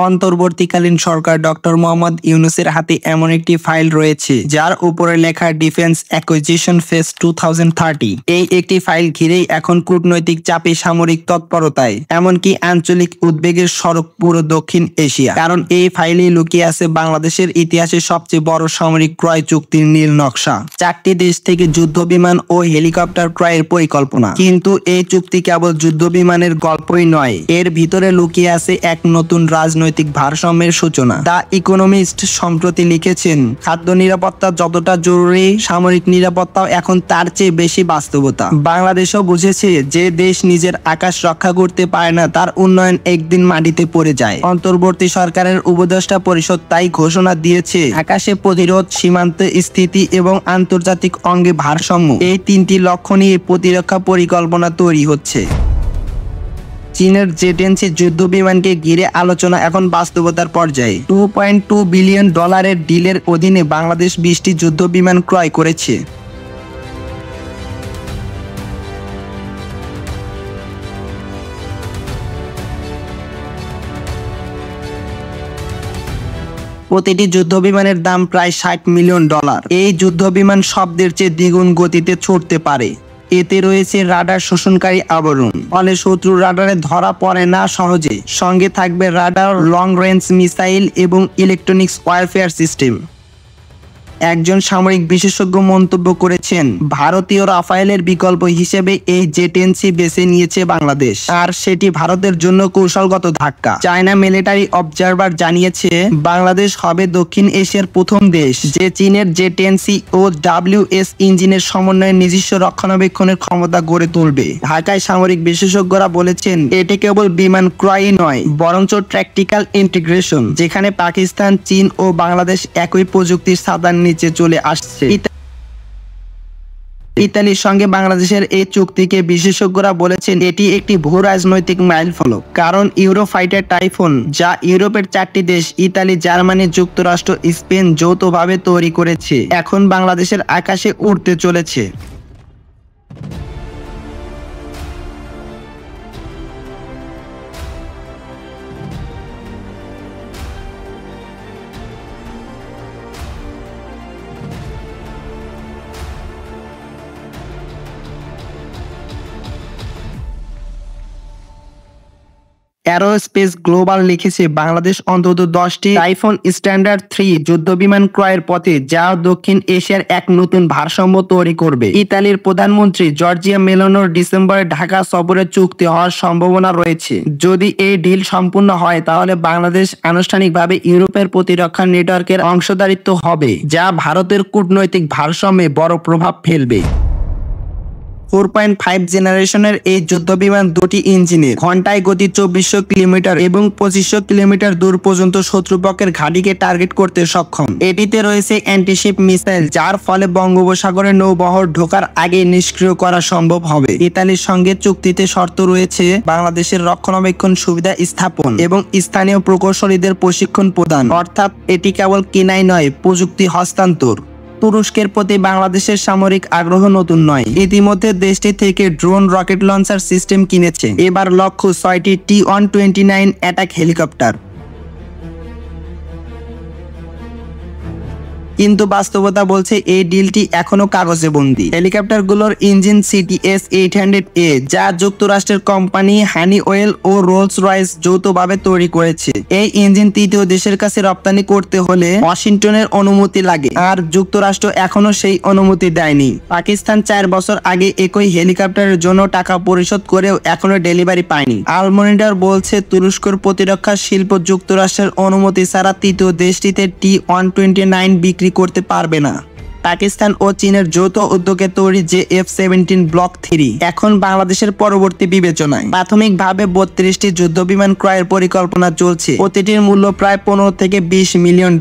অন্তর্বর্তীকালীন সরকার ডক্টর মোহাম্মদ ইউনূসের হাতে এমন একটি ফাইল রয়েছে যার উপরে লেখা ডিফেন্স অ্যাকুইজিশন ফেজ 2030। এই একটি ফাইল ঘিরেই এখন কূটনৈতিক চাপে, সামরিক তৎপরতায়, এমনকি আঞ্চলিক উদ্বেগের সড়ক পুরো দক্ষিণ এশিয়া। কারণ এই ফাইলে লুকিয়ে আছে বাংলাদেশের ইতিহাসের সবচেয়ে বড় সামরিক ক্রয় চুক্তির নীল নকশা, 4টি দেশ থেকে যুদ্ধ বিমান ও হেলিকপ্টার ক্রয়ের পরিকল্পনা। কিন্তু এই চুক্তি কেবল যুদ্ধ বিমানের গল্পই নয়, এর ভিতরে লুকিয়ে আছে এক নতুন রাজনৈতিক ভারসাম্যের সূচনা। দ্য ইকোনমিস্ট সম্প্রতি লিখেছেন, খাদ্য নিরাপত্তা যতটা জরুরি, সামরিক নিরাপত্তাও এখন তার চেয়ে বেশি বাস্তবতা। বাংলাদেশও বুঝেছে যে দেশ নিজের আকাশ রক্ষা করতে পারে না, তার উন্নয়ন একদিন মাটিতে পড়ে যায়। অন্তর্বর্তী সরকারের উপদেষ্টা পরিষদ তাই ঘোষণা দিয়েছে, আকাশে প্রতিরোধ, সীমান্তে স্থিতি এবং আন্তর্জাতিক অঙ্গে ভারসাম্য, এই 3টি লক্ষ্য নিয়ে প্রতিরক্ষা পরিকল্পনা তৈরি হচ্ছে। চীনের জেট-10C যুদ্ধ বিমানকে ঘিরে আলোচনা এখন বাস্তবতার পর্যায়ে। $2.2 বিলিয়ন ডিলের অধীনে বাংলাদেশ 20টি যুদ্ধ বিমান ক্রয় করেছে। প্রতিটি যুদ্ধ বিমানের দাম প্রায় $60 মিলিয়ন। এই যুদ্ধ বিমান শব্দের চেয়ে দ্বিগুণ গতিতে ছুটতে পারে। এতে রয়েছে রাডার শোষণকারী আবরণ, ফলে শত্রুর রাডারে ধরা পড়ে না সহজে। সঙ্গে থাকবে রাডার, লং রেঞ্জ মিসাইল এবং ইলেকট্রনিক্স ওয়ারফেয়ার সিস্টেম। একজন সামরিক বিশেষজ্ঞ মন্তব্য করেছেন, ভারতীয় রাফায়েলের বিকল্প হিসেবে এই জে-10C বেছে নিয়েছে বাংলাদেশ, আর সেটি ভারতের জন্য কৌশলগত ধাক্কা। চায়না মিলিটারি অবজারভার জানিয়েছে, বাংলাদেশ হবে দক্ষিণ এশিয়ার প্রথম দেশ যে চীনের জে-10C ও WS ইঞ্জিনের সমন্বয়ে নিজস্ব রক্ষণাবেক্ষণের ক্ষমতা গড়ে তুলবে। ঢাকায় সামরিক বিশেষজ্ঞরা বলেছেন, এটি কেবল বিমান ক্রয়ই নয়, বরঞ্চ ট্যাকটিক্যাল ইন্টিগ্রেশন, যেখানে পাকিস্তান, চীন ও বাংলাদেশ একই প্রযুক্তির ছাতার নিচে চলে আসছে। ইতালির সঙ্গে বাংলাদেশের এই চুক্তিকে বিশেষজ্ঞরা বলেছেন, এটি একটি ভূ রাজনৈতিক মাইলফলক। কারণ ইউরোফাইটার টাইফুন, যা ইউরোপের 4টি দেশ ইতালি, জার্মানি, যুক্তরাষ্ট্র, স্পেন যৌথভাবে তৈরি করেছে, এখন বাংলাদেশের আকাশে উড়তে চলেছে। অ্যারোস্পেস গ্লোবাল লিখেছে, বাংলাদেশ অন্তত 10টি টাইফুন স্ট্যান্ডার্ড 3 যুদ্ধবিমান ক্রয়ের পথে, যা দক্ষিণ এশিয়ার এক নতুন ভারসাম্য তৈরি করবে। ইতালির প্রধানমন্ত্রী জর্জিয়া মেলোনোর ডিসেম্বরে ঢাকা সফরে চুক্তি হওয়ার সম্ভাবনা রয়েছে। যদি এই ডিল সম্পূর্ণ হয়, তাহলে বাংলাদেশ আনুষ্ঠানিকভাবে ইউরোপের প্রতিরক্ষা নেটওয়ার্কের অংশীদারিত্ব হবে, যা ভারতের কূটনৈতিক ভারসাম্যে বড় প্রভাব ফেলবে। 4.5 জেনারেশনের এই যুদ্ধবিমান 2টি ইঞ্জিনের, ঘন্টায় গতি 2400 কিলোমিটার এবং 2500 কিলোমিটার দূর পর্যন্ত শত্রুপক্ষের ঘাঁটিকে টার্গেট করতে সক্ষম। এটিতে রয়েছে অ্যান্টিশিপ মিসাইল, যার ফলে বঙ্গোপসাগরে নৌবহর ঢোকার আগে নিষ্ক্রিয় করা সম্ভব হবে। ইতালির সঙ্গে চুক্তিতে শর্ত রয়েছে বাংলাদেশের রক্ষণাবেক্ষণ সুবিধা স্থাপন এবং স্থানীয় প্রকৌশলীদের প্রশিক্ষণ প্রদান। অর্থাৎ এটি কেবল কেনাই নয়, প্রযুক্তি হস্তান্তর। তুরস্কের প্রতি বাংলাদেশের সামরিক আগ্রহ নতুন নয়, ইতিমধ্যে দেশটি থেকে ড্রোন, রকেট লঞ্চার সিস্টেম কিনেছে। এবার লক্ষ্য 6টি T-129 অ্যাটাক হেলিকপ্টার। কিন্তু বাস্তবতা বলছে এই ডিলটি এখনো কাগজে বন্দী। হেলিকপ্টারগুলোর ইঞ্জিন CTS-800A, যা যুক্তরাষ্ট্রের কোম্পানি হানিওয়েল ও রোলস রয়েস যৌথভাবে তৈরি করেছে। এই ইঞ্জিন তৃতীয় দেশের কাছে রপ্তানি করতে হলে ওয়াশিংটনের অনুমতি লাগে, আর যুক্তরাষ্ট্র এখনো সেই অনুমতি দেয়নি। পাকিস্তান 4 বছর আগে একই হেলিকপ্টারের জন্য টাকা পরিশোধ করেও এখনো ডেলিভারি পায়নি। আল মনিটর বলছে, তুরস্কের প্রতিরক্ষা শিল্প যুক্তরাষ্ট্রের অনুমতি ছাড়া তৃতীয় দেশটিতে T-129 বিক্রি করতে পারবে না। পাকিস্তান ও চীনের যৌথ উদ্যোগে তৈরি যে F-17 ব্লক 3 এখন বাংলাদেশের পরবর্তী বিবেচনায়। প্রাথমিকভাবে 32টি যুদ্ধবিমান ক্রয়ের পরিকল্পনা চলছে, প্রতিটির মূল্য প্রায় $15 থেকে $20 মিলিয়ন।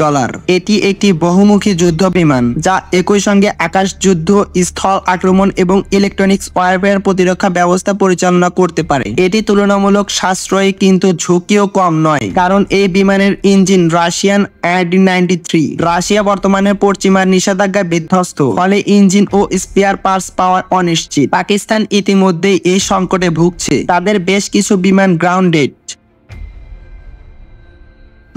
এটি একটি বহুমুখী যুদ্ধ বিমান, যা একই সঙ্গে আকাশ যুদ্ধ, স্থল আক্রমণ এবং ইলেকট্রনিক্স ওয়ারফেয়ার প্রতিরক্ষা ব্যবস্থা পরিচালনা করতে পারে। এটি তুলনামূলক সাশ্রয়ী, কিন্তু ঝুঁকিও কম নয়, কারণ এই বিমানের ইঞ্জিন রাশিয়ান AD-93। রাশিয়া বর্তমানে পশ্চিমা নিষেধাজ্ঞায় বিধ্বস্ত, ফলে ইঞ্জিন ও স্পেয়ার পার্টস পাওয়া অনিশ্চিত। পাকিস্তান ইতিমধ্যেই এই সংকটে ভুগছে, তাদের বেশ কিছু বিমান গ্রাউন্ডেড।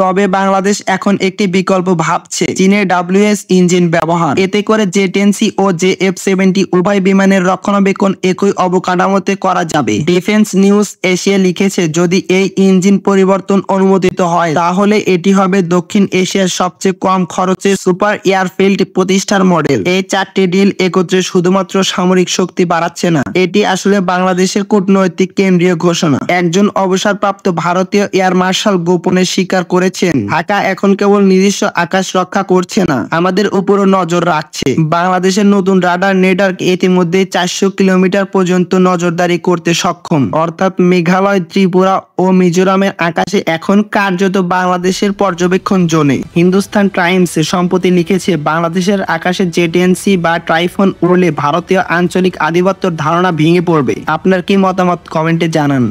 তবে বাংলাদেশ এখন একটি বিকল্প ভাবছে, চীনের WS ইঞ্জিন ব্যবহার। এতে করে J-10C ও JF-70 উভয় বিমানের রক্ষণাবেক্ষণ একই অবকাঠামোতে করা যাবে। ডিফেন্স নিউজ এশিয়া লিখেছে, যদি এই ইঞ্জিন পরিবর্তন অনুমোদিত হয় তাহলে এটি হবে দক্ষিণ এশিয়ার সবচেয়ে কম খরচে সুপার এয়ারফিল্ড প্রতিষ্ঠার মডেল। এই 4টি ডিল একত্রে শুধুমাত্র সামরিক শক্তি বাড়াচ্ছে না, এটি আসলে বাংলাদেশের কূটনৈতিক কেন্দ্রীয় ঘোষণা। একজন অবসরপ্রাপ্ত ভারতীয় এয়ার মার্শাল গোপনে স্বীকার করেছেন, ঢাকা এখন কেবল নিজস্ব আকাশ রক্ষা করছে না, আমাদের উপরও নজর রাখছে। বাংলাদেশের নতুন রাডার নেটওয়ার্ক ইতিমধ্যে 400 কিলোমিটার পর্যন্ত নজরদারি করতে সক্ষম, অর্থাৎ মেঘালয়, ত্রিপুরা ও মিজোরামের আকাশে এখন কার্যত বাংলাদেশের পর্যবেক্ষণ জোনে। হিন্দুস্তান টাইমস সম্প্রতি লিখেছে, বাংলাদেশের আকাশে J-10C বা টাইফুন উড়লে ভারতীয় আঞ্চলিক আধিপত্যের ধারণা ভেঙে পড়বে। আপনার কি মতামত কমেন্টে জানান।